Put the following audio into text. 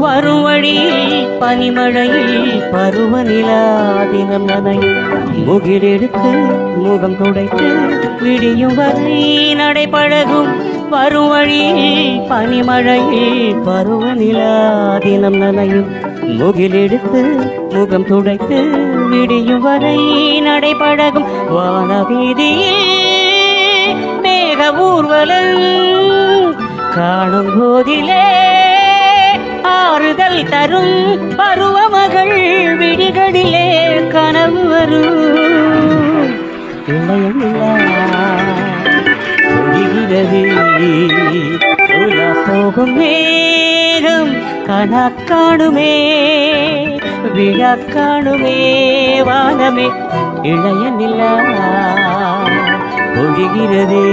வரும் வழியில் பனிமழையில் பருவநிலா தினம் நனையும் முகிலெடுத்து முகம் துடைத்து விடியும் வரை நடைபழகும் வரும் வழியில் பனிமழையில் பருவநிலா தினம் நனையும் முகிலெடுத்து முகம் துடைத்து விடியும் வரை நடைபழகும் வானவீதியில் மேக ஊர்வலம் காணும் போதிலே ஆறுதல் தரும் பருவமகள் விடிகளிலே கனவு வரும் இளையமில்லா ஒளிகிறது உலா போகும் மேகம் கணக்காணுமே விழக்காணுமே வானமே இளையமில்லா ஒளிகிறதே